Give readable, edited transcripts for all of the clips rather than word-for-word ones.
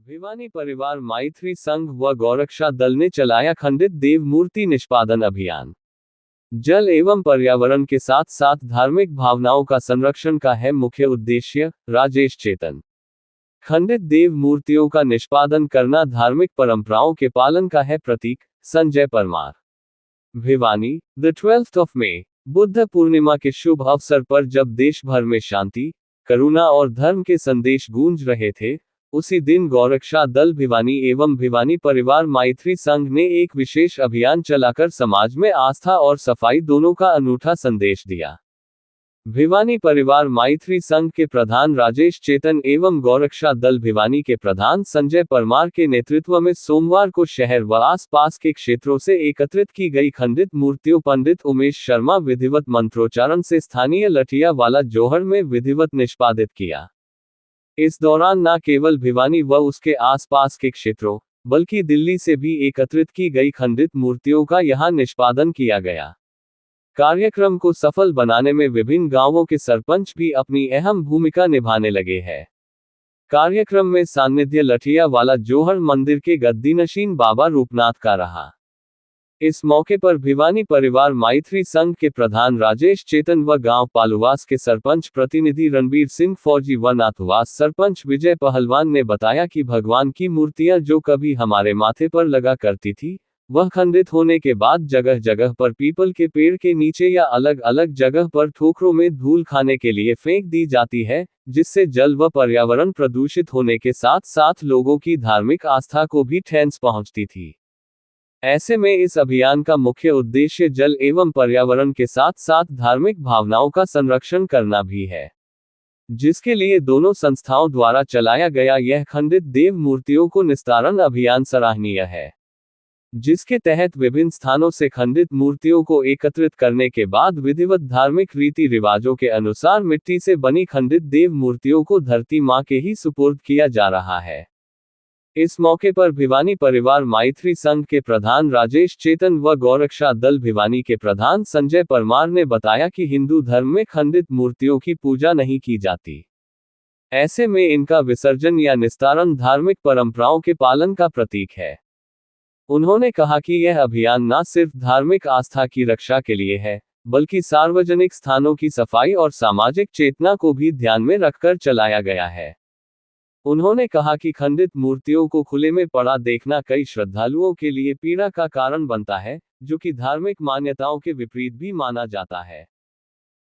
भिवानी परिवार मैत्री संघ व गौरक्षा दल ने चलाया खंडित देव मूर्ति निष्पादन अभियान। जल एवं पर्यावरण के साथ साथ धार्मिक भावनाओं का संरक्षण का है मुख्य उद्देश्य। राजेश चेतन। खंडित देव मूर्तियों का निष्पादन करना धार्मिक परंपराओं के पालन का है प्रतीक। Sanjay Parmar. Bhiwani. The 12th of May, Buddha Purnima के शुभ अवसर पर जब देश भर में शांति, करुणा और धर्म के संदेश गूंज रहे थे, उसी दिन गौरक्षा दल भिवानी एवं भिवानी परिवार मैत्री संघ ने एक विशेष अभियान चलाकर समाज में आस्था और सफाई दोनों का अनूठा संदेश दिया। भिवानी परिवार मैत्री संघ के प्रधान राजेश चेतन एवं गौरक्षा दल भिवानी के प्रधान संजय परमार के नेतृत्व में सोमवार को शहर व आसपास के क्षेत्रों से एकत्रित की गई खंडित मूर्तियों पंडित उमेश शर्मा विधिवत मंत्रोच्चारण से स्थानीय लठिया वाला जोहड़ में विधिवत निष्पादित किया। इस दौरान न केवल भिवानी व उसके आसपास के क्षेत्रों, बल्कि दिल्ली से भी एकत्रित की गई खंडित मूर्तियों का यहां निष्पादन किया गया। कार्यक्रम को सफल बनाने में विभिन्न गांवों के सरपंच भी अपनी अहम भूमिका निभाने लगे हैं। कार्यक्रम में सान्निध्य लठिया वाला जोहड़ मंदिर के गद्दीनशीन बाबा रूपनाथ का रहा। इस मौके पर भिवानी परिवार मैत्री संघ के प्रधान राजेश चेतन व गांव पालुवास के सरपंच प्रतिनिधि रणबीर सिंह फौजी व नाथवास सरपंच विजय पहलवान ने बताया कि भगवान की मूर्तियां जो कभी हमारे माथे पर लगा करती थी, वह खंडित होने के बाद जगह जगह पर पीपल के पेड़ के नीचे या अलग अलग जगह पर ठोकरों में धूल खाने के लिए फेंक दी जाती है, जिससे जल व पर्यावरण प्रदूषित होने के साथ साथ लोगों की धार्मिक आस्था को भी ठेस पहुंचती थी। ऐसे में इस अभियान का मुख्य उद्देश्य जल एवं पर्यावरण के साथ साथ धार्मिक भावनाओं का संरक्षण करना भी है, जिसके लिए दोनों संस्थाओं द्वारा चलाया गया यह खंडित देव मूर्तियों को निस्तारण अभियान सराहनीय है, जिसके तहत विभिन्न स्थानों से खंडित मूर्तियों को एकत्रित करने के बाद विधिवत धार्मिक रीति रिवाजों के अनुसार मिट्टी से बनी खंडित देव मूर्तियों को धरती मां के ही सुपुर्द किया जा रहा है। इस मौके पर भिवानी परिवार मैत्री संघ के प्रधान राजेश चेतन व गौरक्षा दल भिवानी के प्रधान संजय परमार ने बताया कि हिंदू धर्म में खंडित मूर्तियों की पूजा नहीं की जाती। ऐसे में इनका विसर्जन या निस्तारण धार्मिक परंपराओं के पालन का प्रतीक है। उन्होंने कहा कि यह अभियान न सिर्फ धार्मिक आस्था की रक्षा के लिए है, बल्कि सार्वजनिक स्थानों की सफाई और सामाजिक चेतना को भी ध्यान में रखकर चलाया गया है। उन्होंने कहा कि खंडित मूर्तियों को खुले में पड़ा देखना कई श्रद्धालुओं के लिए पीड़ा का कारण बनता है, जो कि धार्मिक मान्यताओं के विपरीत भी माना जाता है।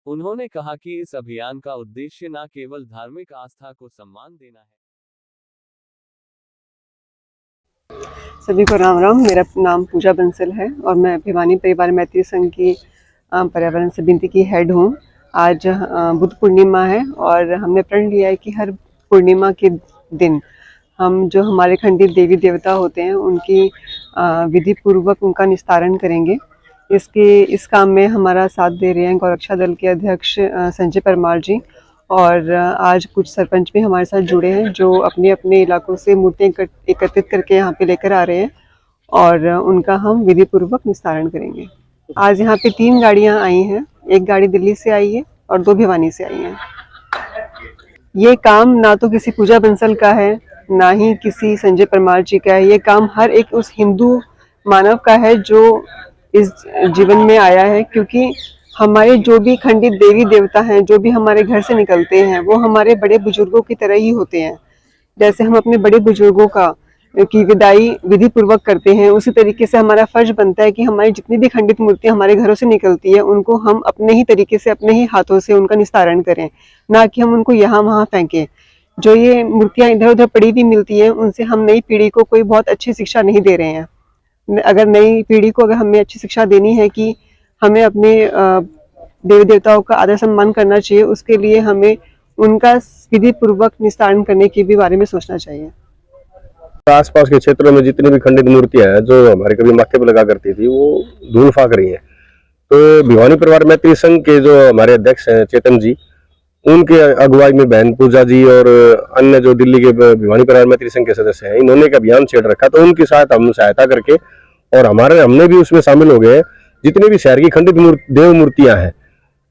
उन्होंने कहा कि इस अभियान का उद्देश्य न केवल धार्मिक आस्था को सम्मान देना है। सभी को राम राम। मेरा नाम पूजा बंसल है और मैं भिवानी परिवार मैत्री संघ की पर्यावरण समिति की हेड हूँ। आज बुद्ध पूर्णिमा है और हमने प्रण लिया है कि हर पूर्णिमा के दिन हम जो हमारे खंडित देवी देवता होते हैं उनकी विधि पूर्वक उनका निस्तारण करेंगे। इस काम में हमारा साथ दे रहे हैं गौरक्षा दल के अध्यक्ष संजय परमार जी, और आज कुछ सरपंच भी हमारे साथ जुड़े हैं जो अपने अपने इलाकों से मूर्तियाँ एकत्रित करके यहाँ पे लेकर आ रहे हैं और उनका हम विधि पूर्वक निस्तारण करेंगे। आज यहाँ पे 3 गाड़ियाँ आई हैं, एक गाड़ी दिल्ली से आई है और 2 भिवानी से आई हैं। ये काम ना तो किसी पूजा बंसल का है, ना ही किसी संजय परमार जी का है। ये काम हर एक उस हिंदू मानव का है जो इस जीवन में आया है, क्योंकि हमारे जो भी खंडित देवी देवता हैं, जो भी हमारे घर से निकलते हैं, वो हमारे बड़े बुजुर्गों की तरह ही होते हैं। जैसे हम अपने बड़े बुजुर्गों की विदाई विधि पूर्वक करते हैं, उसी तरीके से हमारा फर्ज बनता है कि हमारी जितनी भी खंडित मूर्तियां हमारे घरों से निकलती है उनको हम अपने ही तरीके से अपने ही हाथों से उनका निस्तारण करें, ना कि हम उनको यहाँ वहाँ फेंकें। जो ये मूर्तियां इधर उधर पड़ी हुई मिलती हैं, उनसे हम नई पीढ़ी को कोई बहुत अच्छी शिक्षा नहीं दे रहे हैं। अगर नई पीढ़ी को हमें अच्छी शिक्षा देनी है कि हमें अपने देवी देवताओं का आदर सम्मान करना चाहिए, उसके लिए हमें उनका विधि पूर्वक निस्तारण करने के भी बारे में सोचना चाहिए। आसपास के क्षेत्रों में जितनी भी खंडित मूर्तियां हैं जो हमारे कभी माथे पर लगा करती थी, वो धूल फाक रही हैं। तो भिवानी परिवार मैत्री संघ के जो हमारे अध्यक्ष हैं चेतन जी, उनके अगुवाई में बहन पूजा जी और अन्य जो दिल्ली के भिवानी परिवार मैत्री संघ के सदस्य हैं, इन्होंने एक अभियान छेड़ रखा। तो उनके साथ हम सहायता करके और हमने भी उसमें शामिल हो गए। जितनी भी शहर की खंडित देव मूर्तियां हैं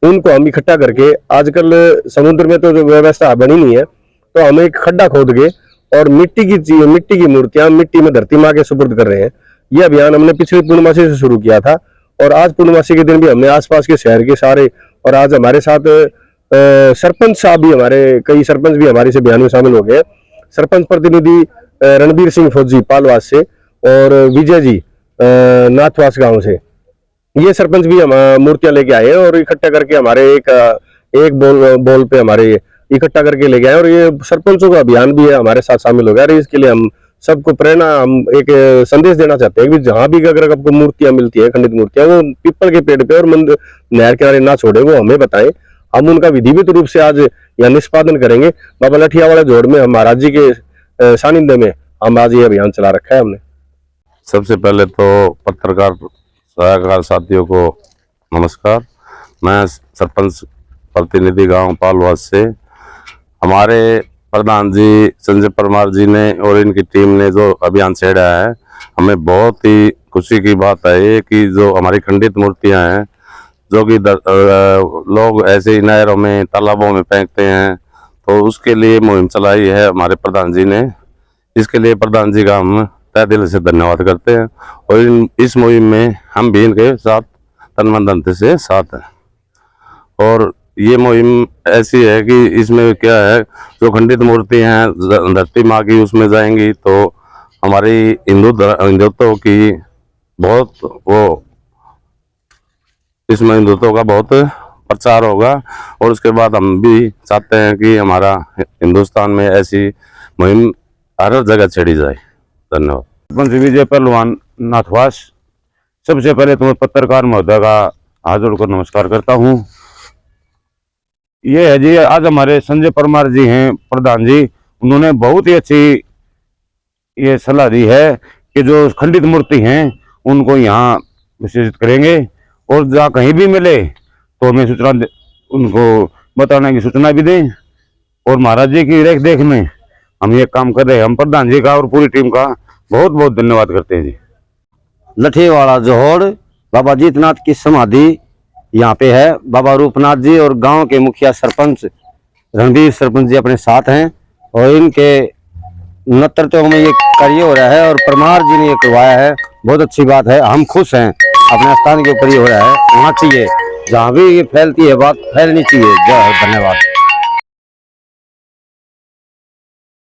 उनको हम इकट्ठा करके, आजकल समुद्र में तो व्यवस्था बनी नहीं है, तो हम एक खड्डा खोद के और मिट्टी की मूर्तियां मिट्टी में धरती माँ के सुपुर्द कर रहे हैं। ये अभियान हमने पिछली पूर्णमासी से शुरू किया था और आज पूर्णमासी के दिन भी हमने आसपास के शहर के सारे, और आज हमारे साथ सरपंच साहब भी, हमारे कई सरपंच भी हमारे से अभियान में शामिल हो गए। सरपंच प्रतिनिधि रणबीर सिंह फौजी पालवास से और विजय जी नाथवास गांव से, ये सरपंच भी हम मूर्तियां लेके आए हैं और इकट्ठा करके हमारे एक बॉल पे हमारे इकट्ठा करके ले गए। और ये सरपंचों का अभियान भी है, हमारे साथ शामिल हो गया। और इसके लिए हम सबको प्रेरणा, हम एक संदेश देना चाहते हैं कि जहां भी अगर आपको मूर्तियां मिलती है, खंडित मूर्तियां, वो पीपल के पेड़ पे और नहर किनारे ना छोड़े, वो हमें बताएं। हम उनका विधिवत रूप से आज यहाँ निष्पादन करेंगे। बाबा लठिया वाला जोड़ में हम महाराज जी के सानिध्य में हम आज ये अभियान चला रखा है हमने। सबसे पहले तो पत्रकार सलाहकार साथियों को नमस्कार। मैं सरपंच प्रतिनिधि गांव पालवास से, हमारे प्रधान जी संजय परमार जी ने और इनकी टीम ने जो अभियान छेड़ा है, हमें बहुत ही खुशी की बात है कि जो हमारी खंडित मूर्तियां हैं, जो कि लोग ऐसे ही नहरों में तालाबों में फेंकते हैं, तो उसके लिए मुहिम चलाई है हमारे प्रधान जी ने। इसके लिए प्रधान जी का हम तहे दिल से धन्यवाद करते हैं और इस मुहिम में हम भी इनके साथ तन मन धन से साथ हैं। और ये मुहिम ऐसी है कि इसमें क्या है, जो खंडित मूर्ति हैं धरती माँ की, उसमें जाएंगी तो हमारी हिंदुत्व की बहुत इसमें हिंदुत्व का बहुत प्रचार होगा। और उसके बाद हम भी चाहते हैं कि हमारा हिंदुस्तान में ऐसी मुहिम हर जगह छेड़ी जाए। धन्यवाद। सरपंच विजय पहलवान नाथवास, सबसे पहले तो मैं पत्रकार महोदय का हाथ जोड़कर नमस्कार करता हूँ। ये है जी, आज हमारे संजय परमार जी हैं प्रधान जी, उन्होंने बहुत ही अच्छी ये सलाह दी है कि जो खंडित मूर्ति हैं उनको यहाँ विसर्जित करेंगे और जहाँ कहीं भी मिले तो हमें सूचना उनको बताने की सूचना भी दें। और महाराज जी की रेख देख में हम ये काम कर रहे हैं। हम प्रधान जी का और पूरी टीम का बहुत बहुत धन्यवाद करते हैं जी। लठीवाड़ा जोहड़ बाबा जीतनाथ की समाधि यहाँ पे है। बाबा रूपनाथ जी और गांव के मुखिया सरपंच रणबीर सरपंच जी अपने साथ हैं और इनके नेतृत्व में ये कार्य हो रहा है और परमार जी ने ये करवाया है। बहुत अच्छी बात है, हम खुश हैं। अपने स्थान के ऊपर ये हो रहा है, होना चाहिए। जहाँ भी ये फैलती है बात फैलनी चाहिए। जय, धन्यवाद।